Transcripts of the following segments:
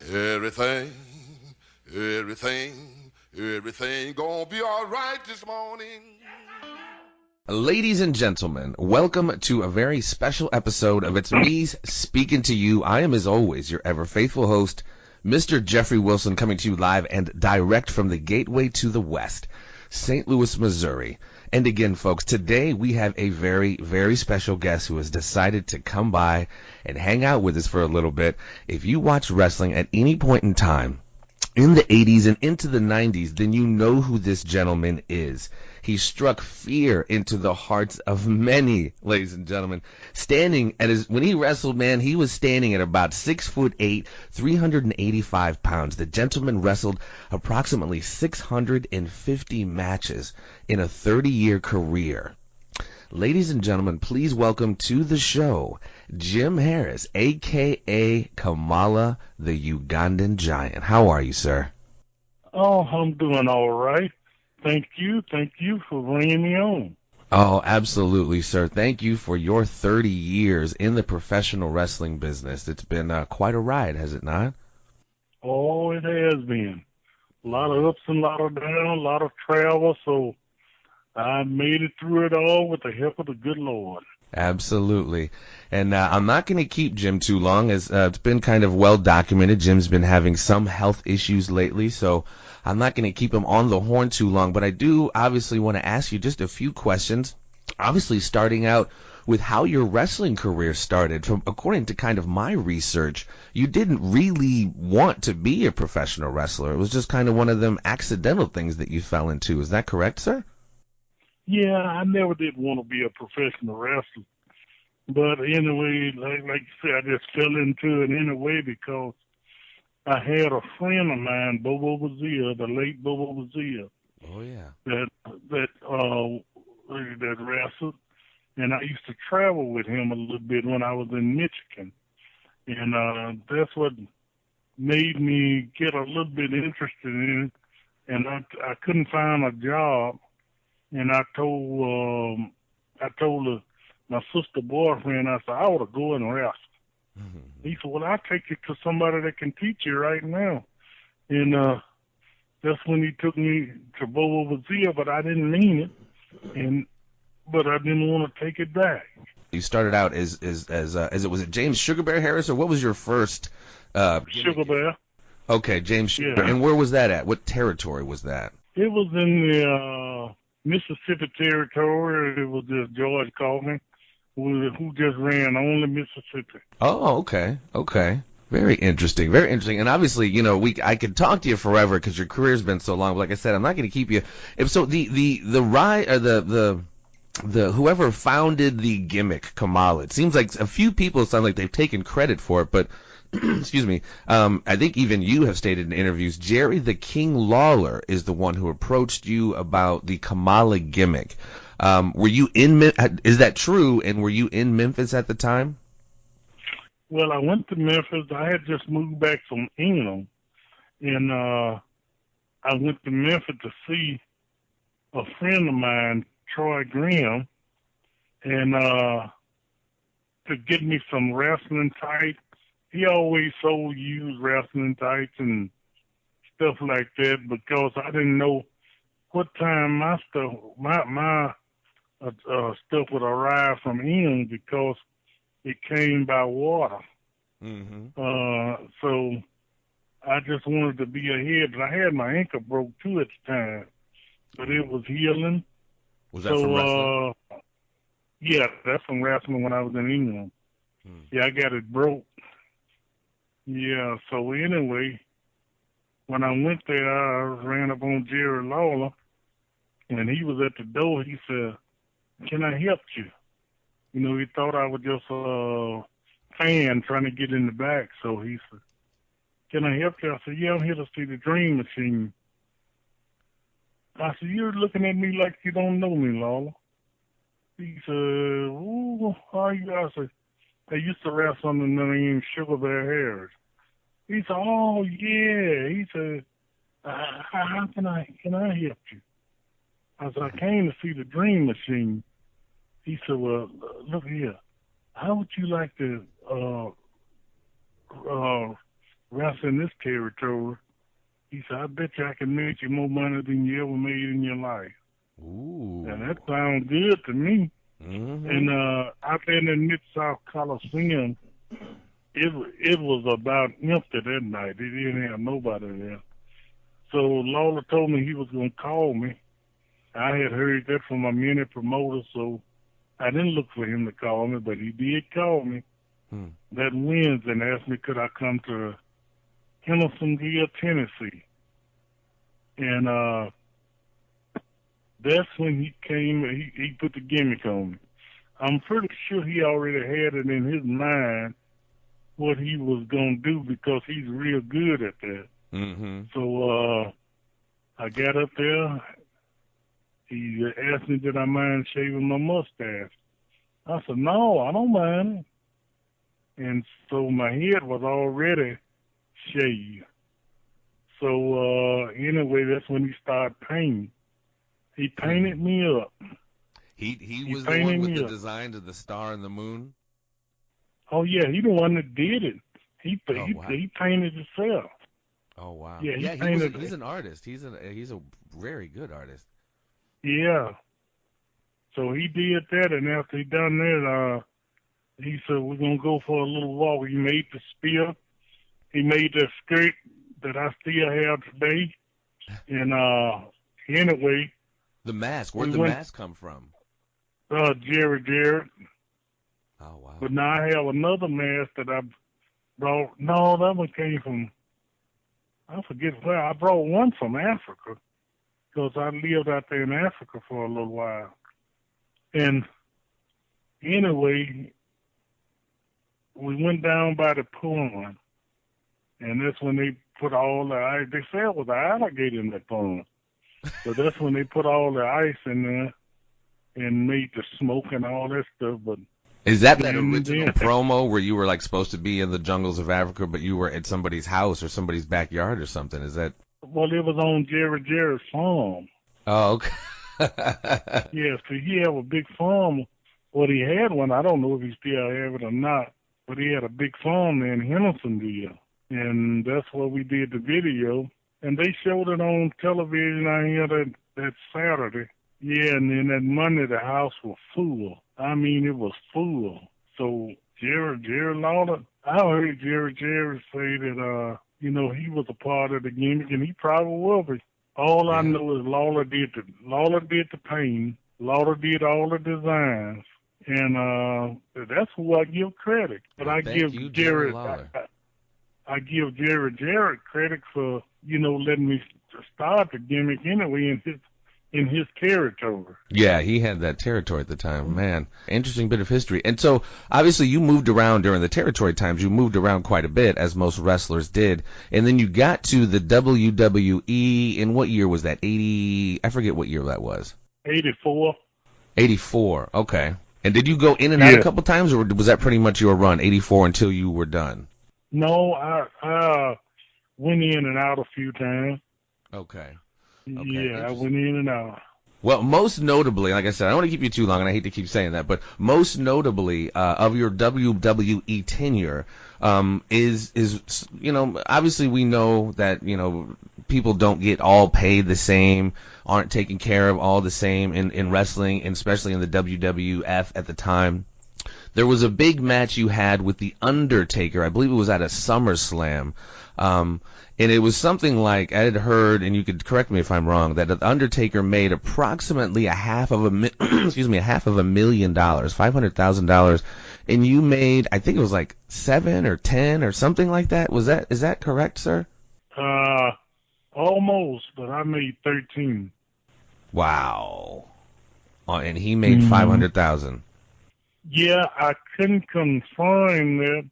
Everything, everything gonna be all right this morning. Ladies and gentlemen, welcome to a very special episode of It's Me Speaking to You. I am, as always, your ever faithful host, Mr. Jeffrey Wilson, coming to you live and direct from the Gateway to the West, St. Louis, Missouri. And again, folks, today we have a very, very special guest who has decided to come by and hang out with us for a little bit. If you watch wrestling at any point in time, in the 80s and into the 90s, then you know who this gentleman is. He struck fear into the hearts of many, ladies and gentlemen. When he wrestled, man, he was standing at about 6'8", 385 pounds. The gentleman wrestled approximately 650 matches in a 30-year career. Ladies and gentlemen, please welcome to the show, Jim Harris, aka-Kamala the Ugandan Giant. How are you, sir? Oh, I'm doing all right. Thank you for bringing me on. Oh, absolutely, sir. Thank you for your 30 years in the professional wrestling business. It's been quite a ride, has it not? Oh, it has been. A lot of ups and a lot of downs, a lot of travel, so I made it through it all with the help of the good Lord. Absolutely. And I'm not going to keep Jim too long, as it's been kind of well documented. Jim's been having some health issues lately, so I'm not going to keep him on the horn too long. But I do obviously want to ask you just a few questions, obviously starting out with how your wrestling career started. According to kind of my research, you didn't really want to be a professional wrestler. It was just kind of one of them accidental things that you fell into. Is that correct, sir? Yeah, I never did want to be a professional wrestler. But anyway, like you said, I just fell into it anyway because I had a friend of mine, Bobo Bazia, the late Bobo Bazia. Oh, yeah. That wrestled. And I used to travel with him a little bit when I was in Michigan. And that's what made me get a little bit interested in it. And I couldn't find a job. And I told my sister boyfriend, I said, I ought to go and wrestle. Mm-hmm. He said, well, I'll take you to somebody that can teach you right now. And that's when he took me to Bobo Bazia, but I didn't mean it. But I didn't want to take it back. You started out was it James Sugar Bear Harris, or what was your first? Sugar Bear. Okay, James Sugar Bear. And where was that at? What territory was that? It was in the Mississippi territory. It was just George Coleman, who just ran only Mississippi. Oh, okay. Very interesting. And obviously, you know, I could talk to you forever because your career's been so long. But like I said, I'm not going to keep you. So the whoever founded the Gimmick, Kamala, it seems like a few people sound like they've taken credit for it, but excuse me, I think even you have stated in interviews, Jerry the King Lawler is the one who approached you about the Kamala gimmick. Were you is that true, and were you in Memphis at the time? Well, I went to Memphis. I had just moved back from England, and I went to Memphis to see a friend of mine, Troy Graham, and to get me some wrestling tights. He always sold used wrestling tights and stuff like that because I didn't know what time my stuff would arrive from England because it came by water. Mm-hmm. So I just wanted to be ahead, but I had my ankle broke too at the time, but it was healing. Was that from wrestling? Yeah, that's from wrestling when I was in England. Yeah, I got it broke. Yeah, so anyway, when I went there, I ran up on Jerry Lawler, and he was at the door. He said, can I help you? You know, he thought I was just a fan trying to get in the back, so he said, can I help you? I said, yeah, I'm here to see the Dream Machine. I said, you're looking at me like you don't know me, Lawler. He said, ooh, how are you? I said, I used to wrestle under the name Sugar Bear Harris. He said, oh, yeah. He said, how can I help you? I said, I came to see the Dream Machine. He said, well, look here. How would you like to wrestling this territory. He said, I bet you I can make you more money than you ever made in your life. Ooh. And that sounds good to me. Mm-hmm. And out there in the Mid-South Coliseum, it was about empty that night. They didn't have nobody there. So Lawler told me he was going to call me. I had heard that from my many promoters, so I didn't look for him to call me, but he did call me that Wednesday and asked me could I come to Hendersonville, Tennessee. And that's when he came, he put the gimmick on me. I'm pretty sure he already had it in his mind what he was going to do because he's real good at that. Mm-hmm. So I got up there. He asked me did I mind shaving my mustache. I said, no, I don't mind. And so my head was already shaved. So anyway, that's when he started painting. He painted me up. He was the one with the design of the star and the moon? Oh, yeah, he the one that did it. He wow. he painted himself. Oh, wow. Yeah, he's an artist. He's a very good artist. Yeah. So he did that, and after he done that, he said, we're going to go for a little walk. He made the spear. He made the skirt that I still have today. And anyway. The mask. Where'd the mask come from? Jared. Oh, wow. But now I have another mask that I brought. No, that one came from, I forget where. I brought one from Africa because I lived out there in Africa for a little while. And anyway, we went down by the pond, and that's when they put all the ice. They said it was an alligator in that pond. So that's when they put all the ice in there and made the smoke and all that stuff. But is that original promo where you were like supposed to be in the jungles of Africa, but you were at somebody's house or somebody's backyard or something? Is that? Well, it was on Jared's farm. Oh, okay. Yeah, so he had a big farm. Well, he had one. I don't know if he still have it or not, but he had a big farm there in Hendersonville, and that's where we did the video. And they showed it on television out here that Saturday. Yeah, and then that Monday the house was full. I mean, it was full. So Jared Lawler, I heard Jared say that, he was a part of the gimmick, and he probably will be. All I know is Lawler did the painting. Lawler did all the designs. And that's who I give credit. But I give Jared Lawler. I give Jared credit for, letting me start the gimmick anyway in his territory. Yeah, he had that territory at the time. Man, interesting bit of history. And so, obviously, you moved around during the territory times. You moved around quite a bit, as most wrestlers did. And then you got to the WWE in what year was that? I forget what year that was. 84. 84, okay. And did you go in and out a couple times, or was that pretty much your run, 84 until you were done? No, I went in and out a few times. Okay. Yeah, I went in and out. Well, most notably, like I said, I don't want to keep you too long, and I hate to keep saying that, but most notably of your WWE tenure is obviously we know that people don't get all paid the same, aren't taken care of all the same in wrestling, and especially in the WWF at the time. There was a big match you had with The Undertaker. I believe it was at a SummerSlam. And it was something like, I had heard, and you could correct me if I'm wrong, that The Undertaker made approximately $500,000, $500,000, and you made, I think it was like 7 or 10 or something like that. Is that correct, sir? Almost, but I made 13. Wow. And he made 500,000. Yeah, I couldn't confirm that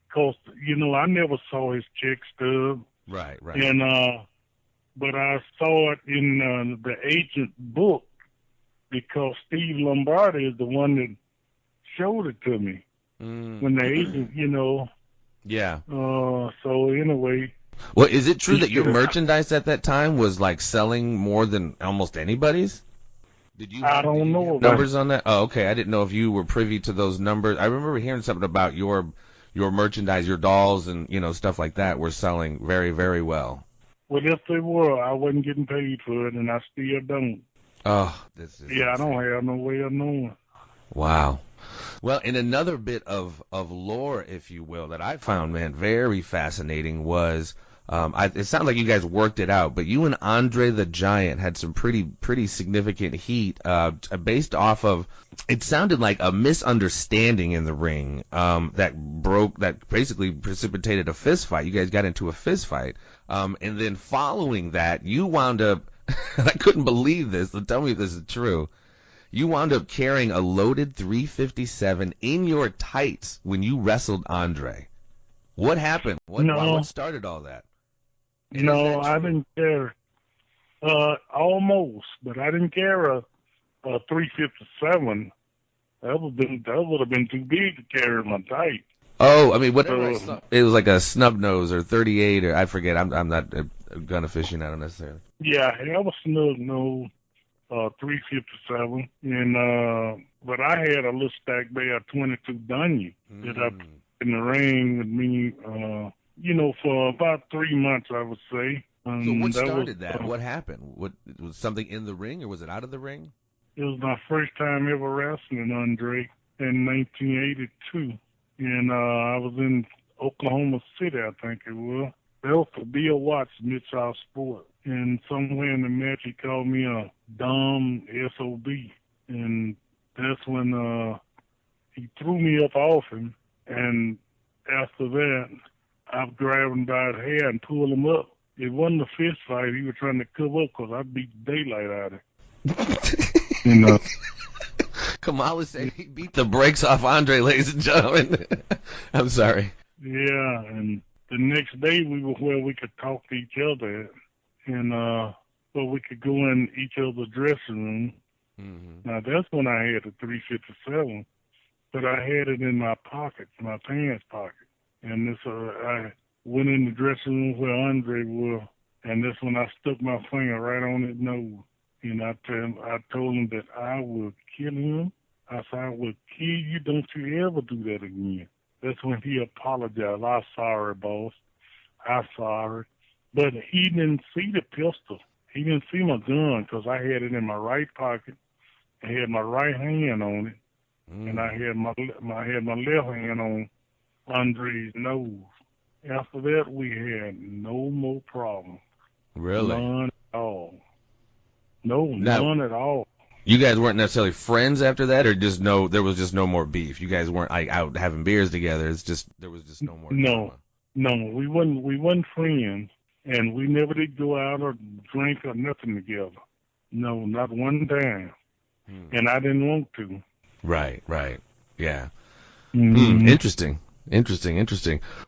because, I never saw his check stub. Right. And, but I saw it in the agent book because Steve Lombardi is the one that showed it to me. When the agent, Yeah. So anyway. Well, is it true that your merchandise at that time was like selling more than almost anybody's? I don't know numbers on that. Oh, okay. I didn't know if you were privy to those numbers. I remember hearing something about your your merchandise, your dolls, and stuff like that were selling very, very well. Well, if they were, I wasn't getting paid for it, and I still don't. Oh, this is insane. I don't have no way of knowing. Wow. Well, in another bit of lore, if you will, that I found, man, very fascinating was, it sounds like you guys worked it out, but you and Andre the Giant had some pretty significant heat, based off of, it sounded like a misunderstanding in the ring, that basically precipitated a fist fight. You guys got into a fist fight. And then following that, you wound up, I couldn't believe this, so tell me if this is true. You wound up carrying a loaded .357 in your tights when you wrestled Andre. What happened? What started all that? I didn't care. Almost, but I didn't care a .357. That would have been too big to carry my tights. Oh, I mean, whatever. It was like a snub nose or 38, or I forget. I'm not a gun aficionado necessarily. Yeah, I was snub nose. .357, and but I had a little stack bear 22 Dunya that I put in the ring with me, for about 3 months, I would say. So what started that? What happened? Was something in the ring, or was it out of the ring? It was my first time ever wrestling Andre in 1982, and I was in Oklahoma City, I think it was. That was for Bill Watts, Mid-South Sport. And somewhere in the match, he called me a dumb SOB. And that's when he threw me up off him. And after that, I grabbed him by his hair and pulled him up. It wasn't a fist fight. He was trying to cover up because I beat the daylight out of him. Kamala said he beat the brakes off Andre, ladies and gentlemen. I'm sorry. Yeah, and the next day we were where we could talk to each other at. And so we could go in each other's dressing room. Mm-hmm. Now, that's when I had the .357, but I had it in my pocket, my pants pocket. And this, I went in the dressing room where Andre was, and that's when I stuck my finger right on his nose. And I told him that I will kill him. I said, I will kill you. Don't you ever do that again. That's when he apologized. I'm sorry, boss. I'm sorry. But he didn't see the pistol. He didn't see my gun because I had it in my right pocket. I had my right hand on it, and I had my left hand on Andre's nose. After that, we had no more problems. Really? None at all. None at all. You guys weren't necessarily friends after that, or there was just no more beef? You guys weren't out having beers together. There was just no more drama. No, we wasn't friends. And we never did go out or drink or nothing together. No, not one time. And I didn't want to. Right. Yeah. Mm-hmm. Interesting.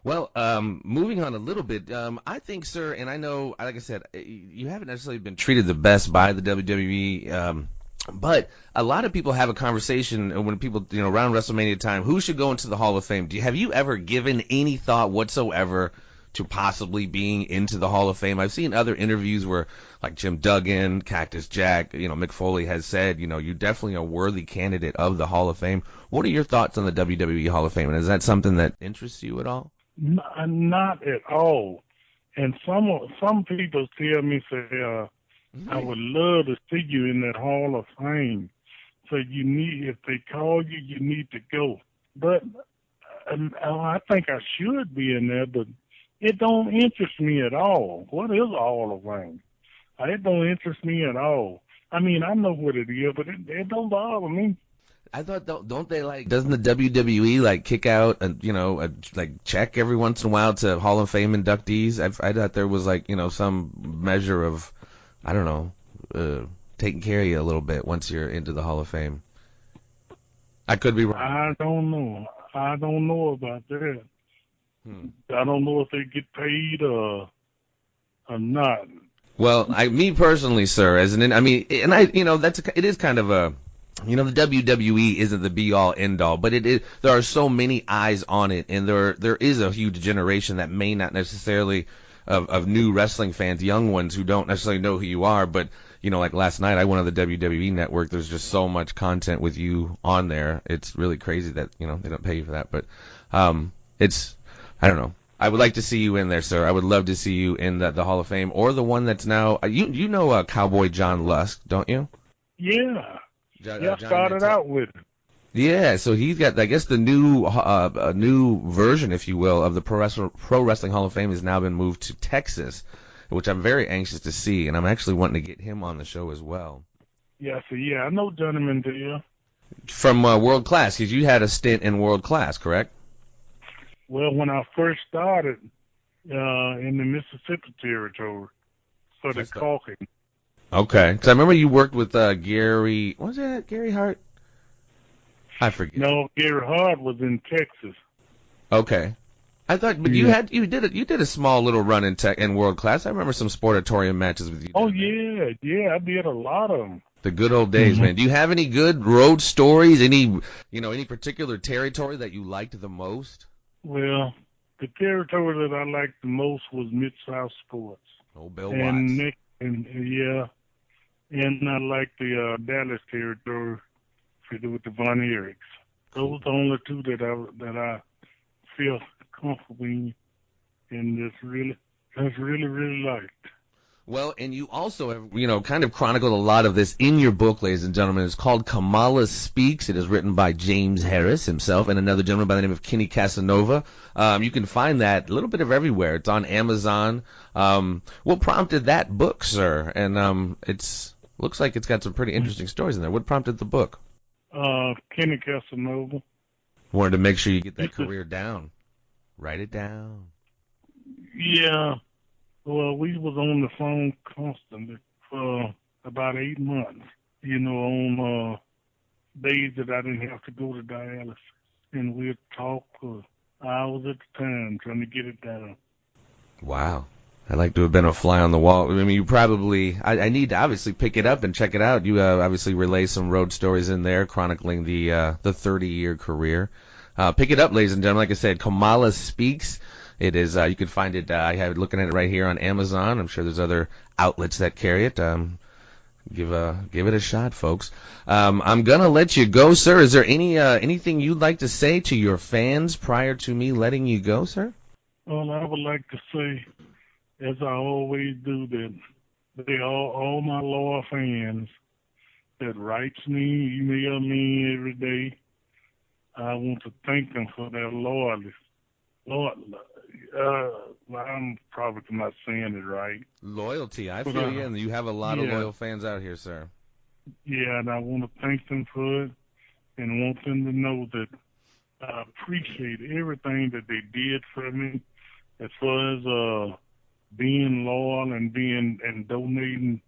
Well, moving on a little bit, I think, sir, and I know, like I said, you haven't necessarily been treated the best by the WWE, but a lot of people have a conversation when people, around WrestleMania time, who should go into the Hall of Fame? Have you ever given any thought whatsoever to possibly being into the Hall of Fame? I've seen other interviews where, like Jim Duggan, Cactus Jack, Mick Foley has said, you're definitely a worthy candidate of the Hall of Fame. What are your thoughts on the WWE Hall of Fame? And is that something that interests you at all? Not at all. And some people tell me, I would love to see you in that Hall of Fame. So if they call you, you need to go. But I think I should be in there, but it don't interest me at all. What is a Hall of Fame? It don't interest me at all. I mean, I know what it is, but it don't bother me. I thought, don't they doesn't the WWE kick out a check every once in a while to Hall of Fame inductees? I thought there was some measure of, I don't know, taking care of you a little bit once you're into the Hall of Fame. I could be wrong. I don't know about that. I don't know if they get paid or not. Well, me personally, sir, it is kind of a, the WWE isn't the be all end all, but there are so many eyes on it, and there is a huge generation that may not necessarily of new wrestling fans, young ones who don't necessarily know who you are, but like last night I went on the WWE network. There's just so much content with you on there. It's really crazy that they don't pay you for that, but I don't know. I would like to see you in there, sir. I would love to see you in the Hall of Fame, or the one that's now, you know Cowboy John Lusk, don't you? Yeah. I started out with it. Yeah, so he's got, I guess, the new version, if you will, of the Pro Wrestling Hall of Fame has now been moved to Texas, which I'm very anxious to see, and I'm actually wanting to get him on the show as well. Yeah, so I know Gentleman there. From World Class, because you had a stint in World Class, correct? Well, when I first started in the Mississippi territory, for the Calkin. Okay, because I remember you worked with Gary. Was that Gary Hart? I forget. No, Gary Hart was in Texas. Okay, I thought, but you did a small little run in World Class. I remember some sportatorium matches with you. Oh yeah, I did a lot of them. The good old days, man. Do you have any good road stories? Any particular territory that you liked the most? Well, the territory that I liked the most was Mid-South Sports. Oh, Bill Watts. And I liked the Dallas territory with the Von Erichs. Those are the only two that I feel comfortable in and just really liked. Well, and you also have, kind of chronicled a lot of this in your book, ladies and gentlemen. It's called Kamala Speaks. It is written by James Harris himself and another gentleman by the name of Kenny Casanova. You can find that a little bit of everywhere. It's on Amazon. What prompted that book, sir? And looks like it's got some pretty interesting stories in there. What prompted the book? Kenny Casanova. Wanted to make sure you get that career down. Write it down. Yeah. Well, we was on the phone constantly for about 8 months, on days that I didn't have to go to dialysis. And we'd talk for hours at a time trying to get it down. Wow. I'd like to have been a fly on the wall. I mean, you probably, I need to obviously pick it up and check it out. You obviously relay some road stories in there chronicling the 30-year career. Pick it up, ladies and gentlemen. Like I said, Kamala Speaks. It is, you can find it, I have it looking at it right here on Amazon. I'm sure there's other outlets that carry it. Give it a shot, folks. I'm gonna let you go, sir. Is there anything you'd like to say to your fans prior to me letting you go, sir? Well, I would like to say, as I always do, that they all my loyal fans that writes me, email me every day. I want to thank them for their loyalty. I'm probably not saying it right. Loyalty, I feel you, and you have a lot of loyal fans out here, sir. Yeah, and I want to thank them for it, and want them to know that I appreciate everything that they did for me, as far as being loyal and donating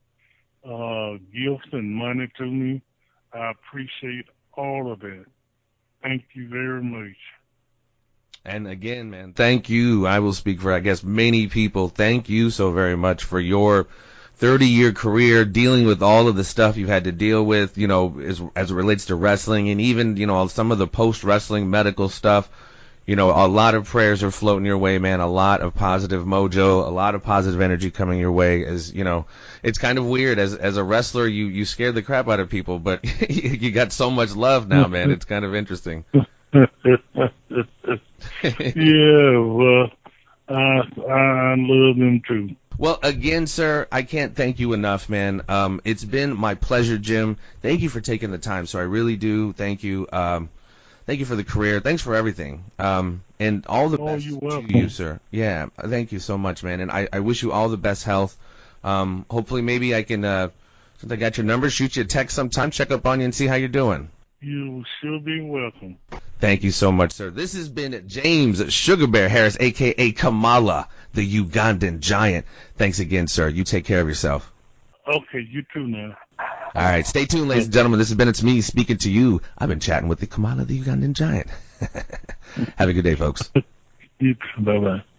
gifts and money to me. I appreciate all of that. Thank you very much. And again, man, thank you. I will speak for, I guess, many people. Thank you so very much for your 30-year career, dealing with all of the stuff you've had to deal with, as it relates to wrestling, and even, some of the post-wrestling medical stuff. A lot of prayers are floating your way, man. A lot of positive mojo, a lot of positive energy coming your way. As it's kind of weird. As a wrestler, you scared the crap out of people, but you got so much love now, man. It's kind of interesting. Yeah, well, I love them too. Well, again, sir, I can't thank you enough, man. It's been my pleasure, Jim. Thank you for taking the time, so I really do. Thank you. Thank you for the career. Thanks for everything. And all the best to you, sir. Yeah, thank you so much, man. And I wish you all the best health. Hopefully maybe I can, since I got your number, shoot you a text sometime, check up on you and see how you're doing. You sure be welcome. Thank you so much, sir. This has been James Sugar Bear Harris, aka-Kamala the Ugandan Giant. Thanks again, sir. You take care of yourself. Okay, you too now. All right, stay tuned, ladies and gentlemen. This has been It's Me Speaking to You. I've been chatting with the Kamala the Ugandan Giant. Have a good day, folks. You too. Bye-bye.